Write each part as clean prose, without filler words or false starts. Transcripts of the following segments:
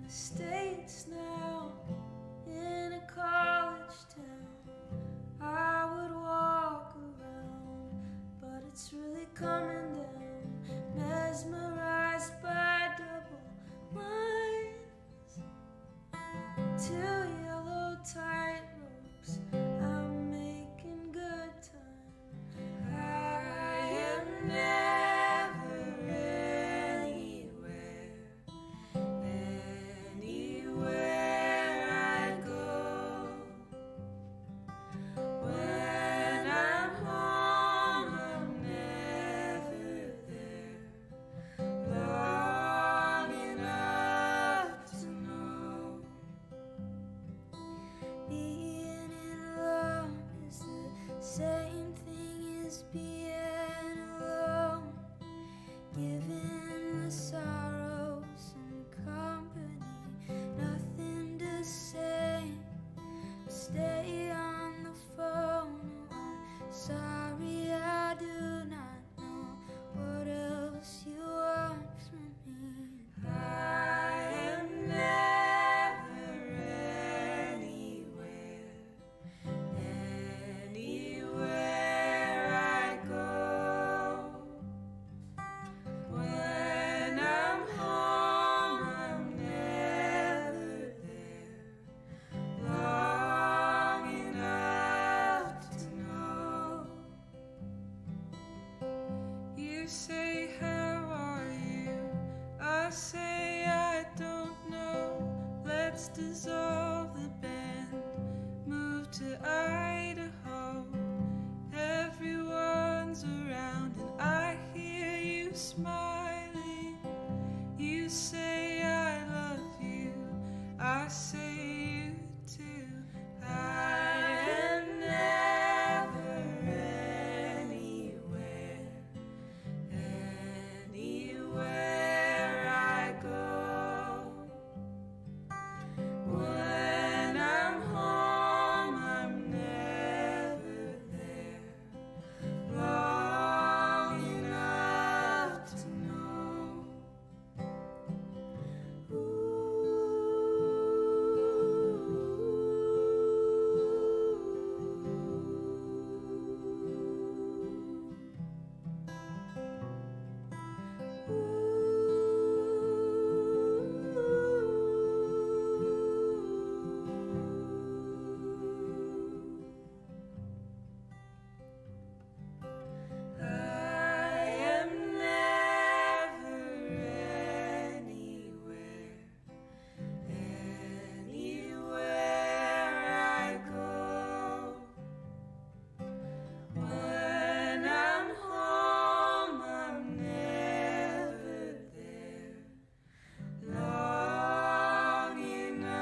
States now, in a college town, I would walk around, but it's really coming down, mesmerized by double lines, two yellow tight ropes, I'm making good time. I am never anywhere I go. When I'm home, I'm never there long enough to know. Being alone is the same thing as being alone, giving the sorrow some company, nothing to say, stay on the phone. I'm sorry, I do not know what else you want from me. I am never anywhere I go. When I'm home, I'm never there long enough to know. You say, how are you? I say, I don't know. Let's dissolve the band, move to Idaho. Everyone's around and I hear you smiling. You say, I love you. I say you too. I am never anywhere I go. When I'm home, I'm never there long enough to know. I am never anywhere I go. When I'm home, I'm never there long enough.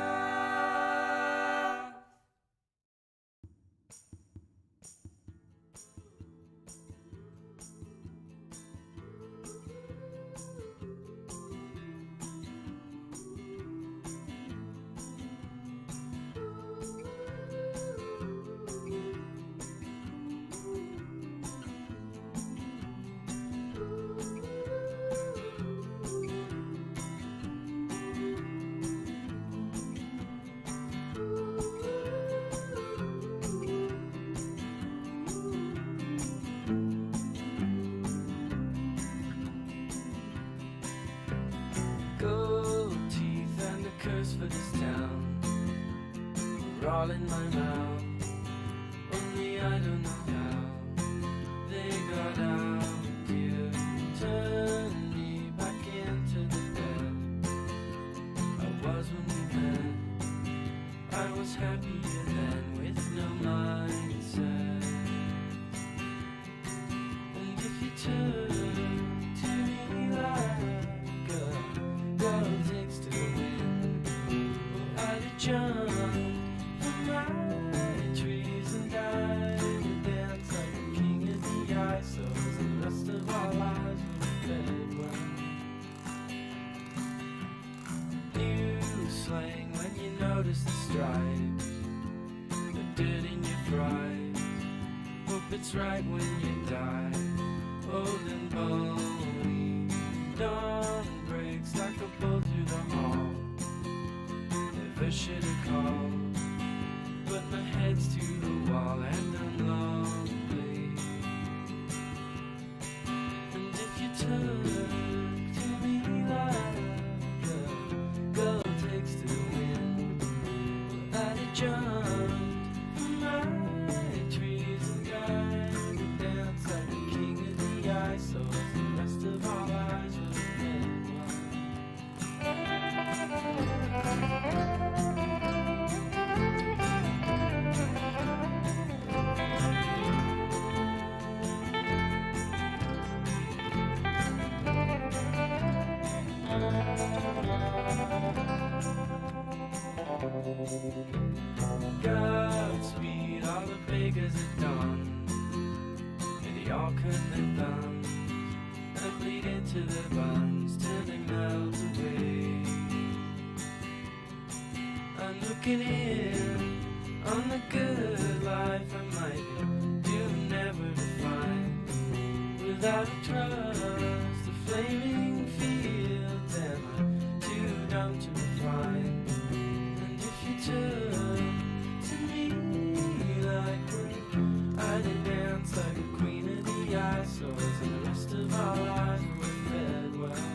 Gold teeth and a curse for this town are all in my mouth. Only I don't know how they got out. You turned me back into the bed I was when we met. I was happier then with no mindset. And if you turn to me like a girl takes to the wind, well, I'd have jumped from my trees and died and danced like a king in the ice. So the rest of our lives were fed well. New slang when you notice the stripes, the dirt in your fries. Hope it's right when you die, old and bony. Dawn breaks like a bolt through the hall. Godspeed, all the beggars at dawn. May they all cut their thumbs and bleed into their buns till they melt away. I'm looking in on the good life I might do never to find. Without a trust, the flaming fields am I too dumb to refine. And if you took to me like when I did dance like a queen of the eyesores, and the rest of our lives were fed well.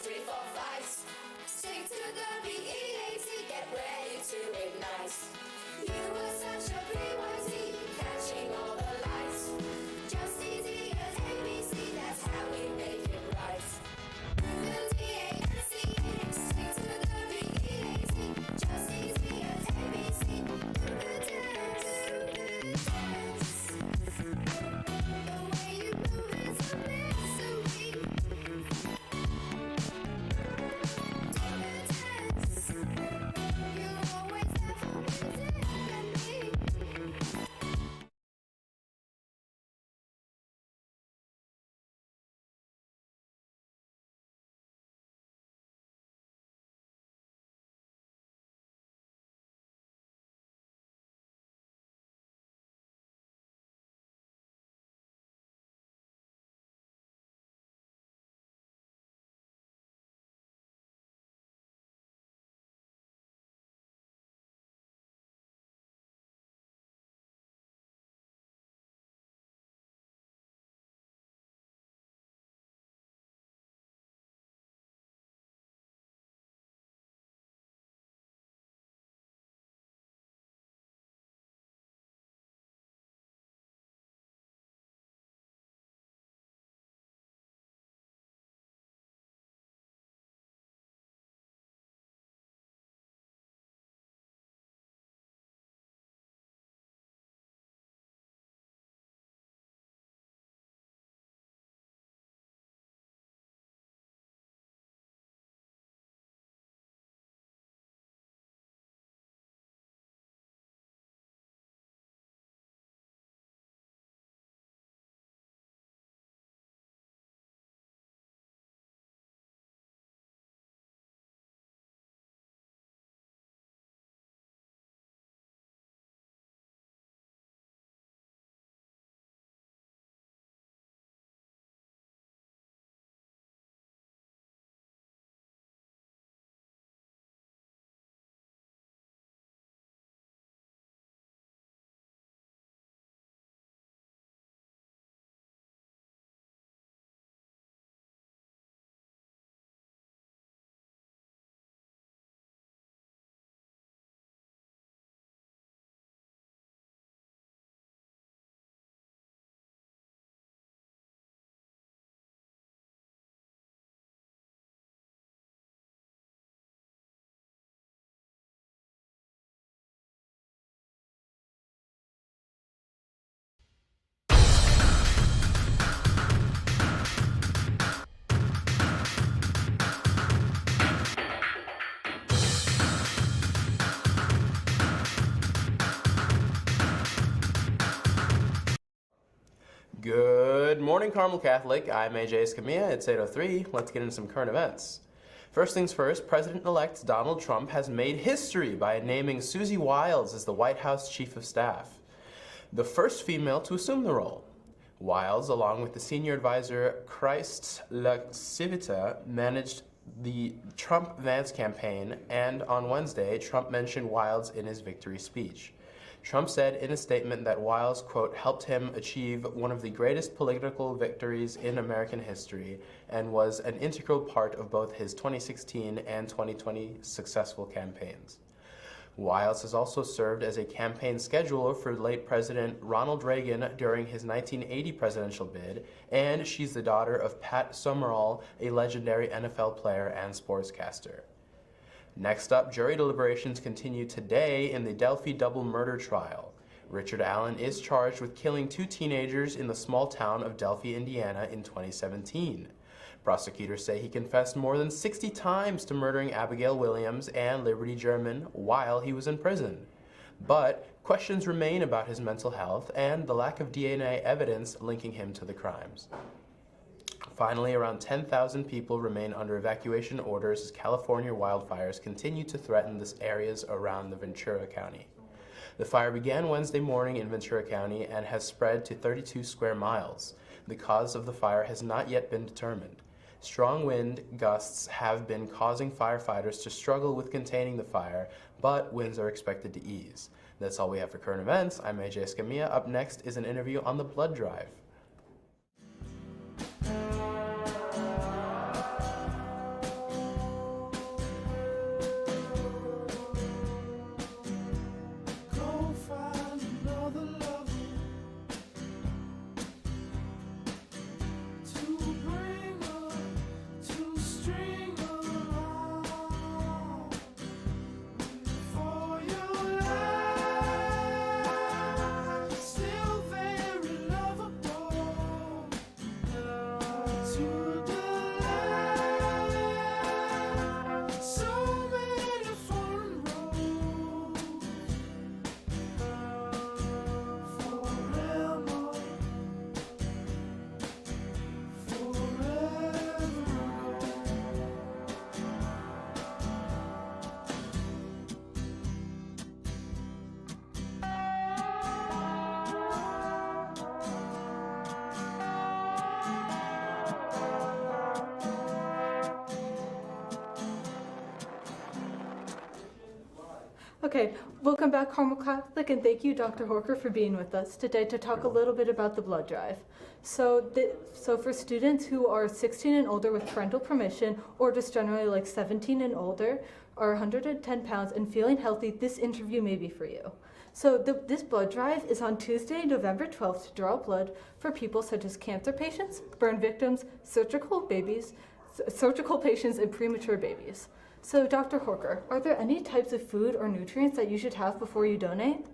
3, 4, 5. Stick to the BEAT, get ready to ignite. You were such a BYT, catching all the lights. Just easy as ABC, that's how we make it right. Stick to the BEAT, just easy as ABC. Do the dance. The way you move is a mystery. You're always there for music and me. Good morning, Carmel Catholic. I'm AJ Escamilla. It's 8:03. Let's get into some current events. First things first, President-elect Donald Trump has made history by naming Susie Wiles as the White House Chief of Staff, the first female to assume the role. Wiles, along with the senior advisor Christ LaCivita, managed the Trump-Vance campaign, and on Wednesday, Trump mentioned Wiles in his victory speech. Trump said in a statement that Wiles, quote, helped him achieve one of the greatest political victories in American history and was an integral part of both his 2016 and 2020 successful campaigns. Wiles has also served as a campaign scheduler for late President Ronald Reagan during his 1980 presidential bid, and she's the daughter of Pat Summerall, a legendary NFL player and sportscaster. Next up, jury deliberations continue today in the Delphi double murder trial. Richard Allen is charged with killing 2 teenagers in the small town of Delphi, Indiana in 2017. Prosecutors say he confessed more than 60 times to murdering Abigail Williams and Liberty German while he was in prison. But questions remain about his mental health and the lack of DNA evidence linking him to the crimes. Finally, around 10,000 people remain under evacuation orders as California wildfires continue to threaten the areas around the Ventura County. The fire began Wednesday morning in Ventura County and has spread to 32 square miles. The cause of the fire has not yet been determined. Strong wind gusts have been causing firefighters to struggle with containing the fire, but winds are expected to ease. That's all we have for current events. I'm AJ Escamilla. Up next is an interview on the blood drive. Okay, welcome back, Carmel Catholic, and thank you, Dr. Horker, for being with us today to talk a little bit about the blood drive. So for students who are 16 and older with parental permission, or just generally like 17 and older, are 110 pounds and feeling healthy, this interview may be for you. So this blood drive is on Tuesday, November 12th to draw blood for people such as cancer patients, burn victims, surgical patients, and premature babies. So Dr. Horker, are there any types of food or nutrients that you should have before you donate?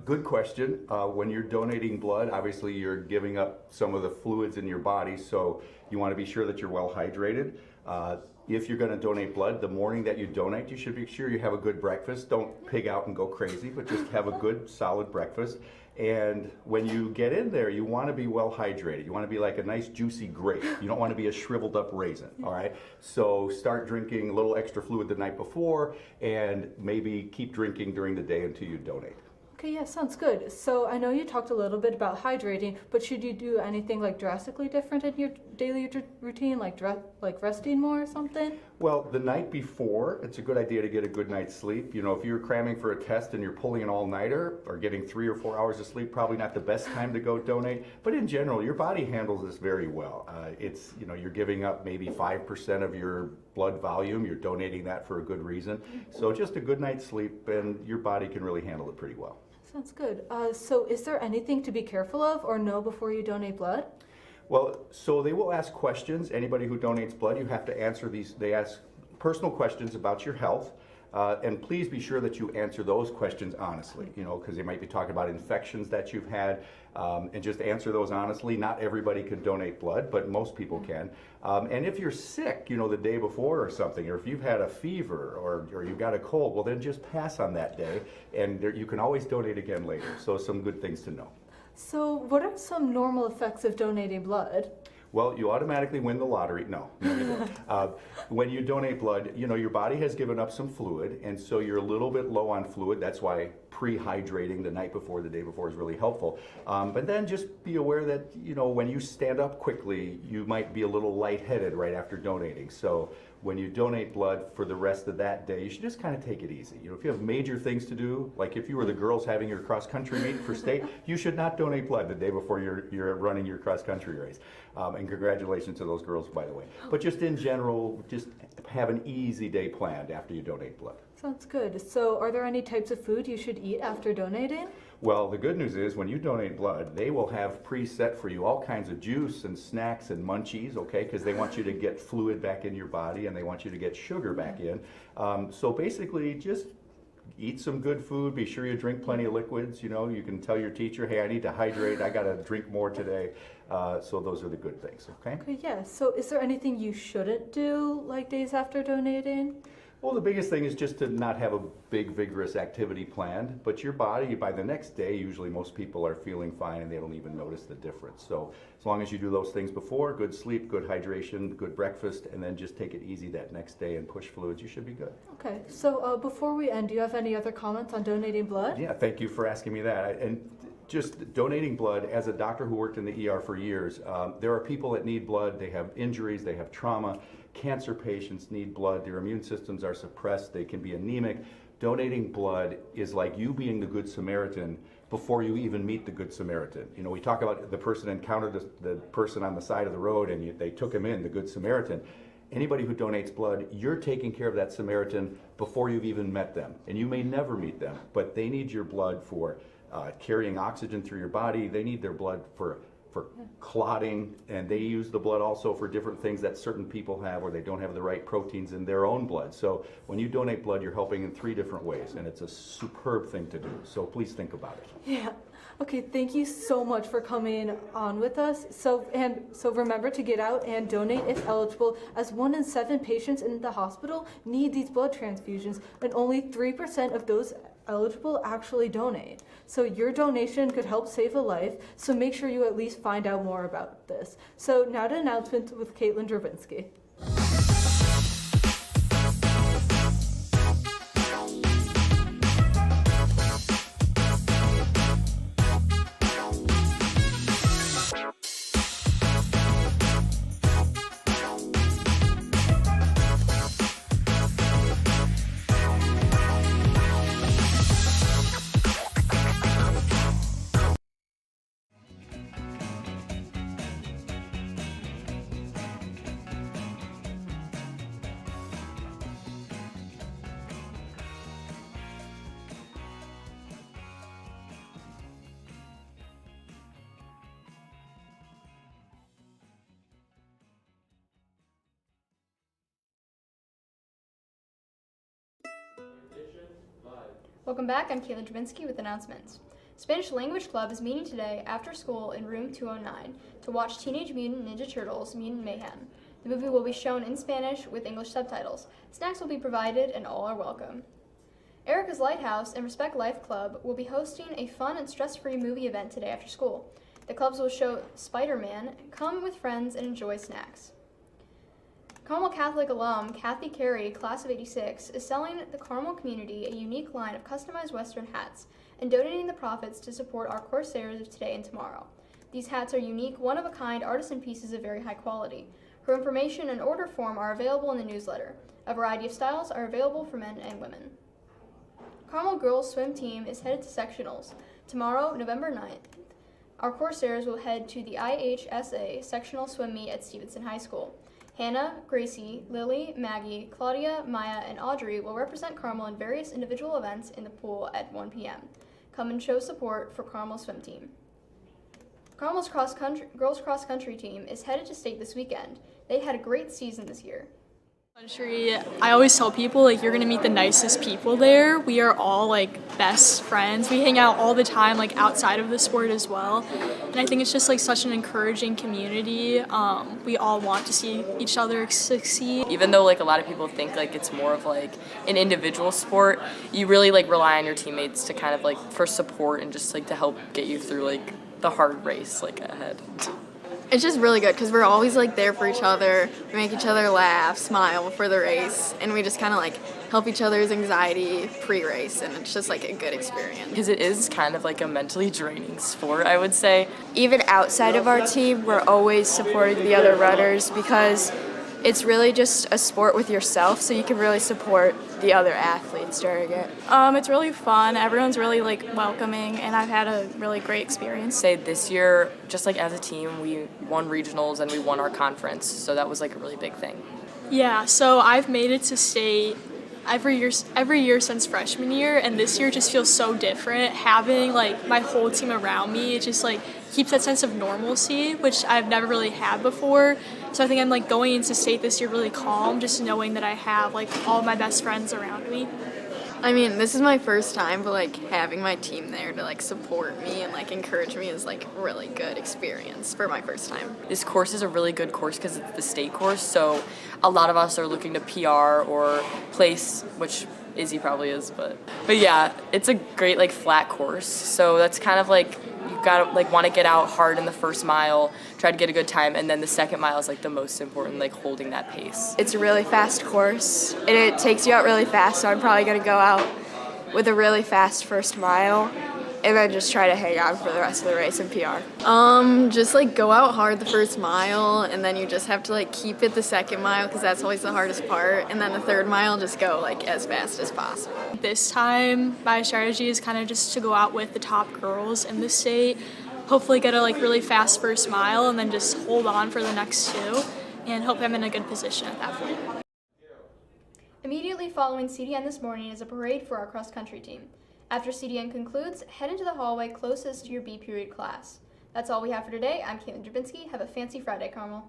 Good question. When you're donating blood, obviously you're giving up some of the fluids in your body, so you want to be sure that you're well hydrated. If you're going to donate blood, the morning that you donate, you should be sure you have a good breakfast. Don't pig out and go crazy, but just have a good, solid breakfast. And when you get in there, you want to be well hydrated. You want to be like a nice, juicy grape. You don't want to be a shriveled up raisin, all right? So start drinking a little extra fluid the night before, and maybe keep drinking during the day until you donate. Okay, yeah, sounds good. So I know you talked a little bit about hydrating, but should you do anything like drastically different in your daily routine, like resting more or something? Well, the night before, it's a good idea to get a good night's sleep. You know, if you're cramming for a test and you're pulling an all-nighter or getting 3 or 4 hours of sleep, probably not the best time to go donate. But in general, your body handles this very well. You know, you're giving up maybe 5% of your blood volume. You're donating that for a good reason. So just a good night's sleep and your body can really handle it pretty well. Sounds good. So is there anything to be careful of or know before you donate blood? Well, so they will ask questions. Anybody who donates blood, you have to answer these. They ask personal questions about your health. And please be sure that you answer those questions honestly, you know, because they might be talking about infections that you've had, and just answer those honestly. Not everybody can donate blood, but most people can. And if you're sick, you know, the day before or something, or if you've had a fever or you've got a cold, well, then just pass on that day, and you can always donate again later. So some good things to know. So what are some normal effects of donating blood? Well, you automatically win the lottery. No, you don't. When you donate blood, you know, your body has given up some fluid, and so you're a little bit low on fluid. That's why pre-hydrating the night before, the day before is really helpful. But then just be aware that, you know, when you stand up quickly, you might be a little lightheaded right after donating. So when you donate blood for the rest of that day, you should just kind of take it easy. You know, if you have major things to do, like if you were the girls having your cross-country meet for state, you should not donate blood the day before you're running your cross-country race. And congratulations to those girls, by the way. But just in general, just have an easy day planned after you donate blood. Sounds good. So are there any types of food you should eat after donating? Well, the good news is when you donate blood, they will have preset for you all kinds of juice and snacks and munchies, okay, because they want you to get fluid back in your body and they want you to get sugar back in. So basically just eat some good food, be sure you drink plenty of liquids, you know, you can tell your teacher, hey, I need to hydrate, I gotta drink more today. So those are the good things, okay? Okay, yeah. So is there anything you shouldn't do like days after donating? Well, the biggest thing is just to not have a big, vigorous activity planned, but your body, by the next day, usually most people are feeling fine and they don't even notice the difference. So as long as you do those things before, good sleep, good hydration, good breakfast, and then just take it easy that next day and push fluids, you should be good. Okay, so before we end, do you have any other comments on donating blood? Yeah, thank you for asking me that. And just donating blood, as a doctor who worked in the ER for years, there are people that need blood, they have injuries, they have trauma. Cancer patients need blood, their immune systems are suppressed, they can be anemic. Donating blood is like you being the Good Samaritan before you even meet the Good Samaritan. You know, we talk about the person encountered the person on the side of the road and they took him in, the Good Samaritan. Anybody who donates blood, you're taking care of that Samaritan before you've even met them. And you may never meet them, but they need your blood for carrying oxygen through your body. They need their blood for clotting, and they use the blood also for different things that certain people have or they don't have the right proteins in their own blood. So when you donate blood, you're helping in 3 different ways, and it's a superb thing to do. So please think about it. Yeah. Okay, thank you so much for coming on with us. So remember to get out and donate if eligible, as 1 in 7 patients in the hospital need these blood transfusions, and only 3% of those eligible actually donate. So your donation could help save a life, so make sure you at least find out more about this. So now to announcements with Caitlin Drabinski. Welcome back, I'm Caitlin Jabinsky with announcements. Spanish Language Club is meeting today after school in room 209 to watch Teenage Mutant Ninja Turtles Mutant Mayhem. The movie will be shown in Spanish with English subtitles. Snacks will be provided and all are welcome. Erica's Lighthouse and Respect Life Club will be hosting a fun and stress-free movie event today after school. The clubs will show Spider-Man, come with friends, and enjoy snacks. Carmel Catholic alum Kathy Carey, class of '86, is selling the Carmel community a unique line of customized Western hats and donating the profits to support our Corsairs of today and tomorrow. These hats are unique, one-of-a-kind artisan pieces of very high quality. Her information and order form are available in the newsletter. A variety of styles are available for men and women. Carmel girls swim team is headed to sectionals. Tomorrow, November 9th, our Corsairs will head to the IHSA sectional swim meet at Stevenson High School. Hannah, Gracie, Lily, Maggie, Claudia, Maya, and Audrey will represent Carmel in various individual events in the pool at 1 p.m. Come and show support for Carmel's swim team. Carmel's girls cross country team is headed to state this weekend. They had a great season this year. Country, I always tell people, like, you're gonna meet the nicest people there. We are all like best friends. We hang out all the time, like outside of the sport as well. And I think it's just like such an encouraging community. We all want to see each other succeed. Even though like a lot of people think like it's more of like an individual sport, you really like rely on your teammates to kind of like for support and just like to help get you through like the hard race like ahead. It's just really good because we're always like there for each other. We make each other laugh, smile before the race, and we just kind of like help each other's anxiety pre-race, and it's just like a good experience. Because it is kind of like a mentally draining sport, I would say. Even outside of our team, we're always supporting the other runners because it's really just a sport with yourself, so you can really support the other athletes during it. It's really fun. Everyone's really like welcoming, and I've had a really great experience. Say this year, just like as a team, we won regionals and we won our conference, so that was like a really big thing. Yeah, so I've made it to state every year since freshman year, and this year just feels so different. Having like my whole team around me, it just like keeps that sense of normalcy, which I've never really had before. So I think I'm like going into state this year really calm, just knowing that I have like all my best friends around me. I mean, this is my first time, but like having my team there to like support me and like encourage me is like a really good experience for my first time. This course is a really good course because it's the state course, so a lot of us are looking to PR or place, which Izzy probably is, but yeah, it's a great like flat course, so that's kind of like you gotta like want to get out hard in the first mile, try to get a good time, and then the second mile is like the most important, like holding that pace. It's a really fast course, and it takes you out really fast, so I'm probably going to go out with a really fast first mile and then just try to hang on for the rest of the race and PR. Just like go out hard the first mile, and then you just have to like keep it the second mile because that's always the hardest part, and then the third mile just go like as fast as possible. This time, my strategy is kind of just to go out with the top girls in the state, hopefully get a like really fast first mile, and then just hold on for the next two, and hope I'm in a good position at that point. Immediately following CDN this morning is a parade for our cross-country team. After CDN concludes, head into the hallway closest to your B period class. That's all we have for today. I'm Caitlin Jabinsky. Have a fancy Friday, Carmel.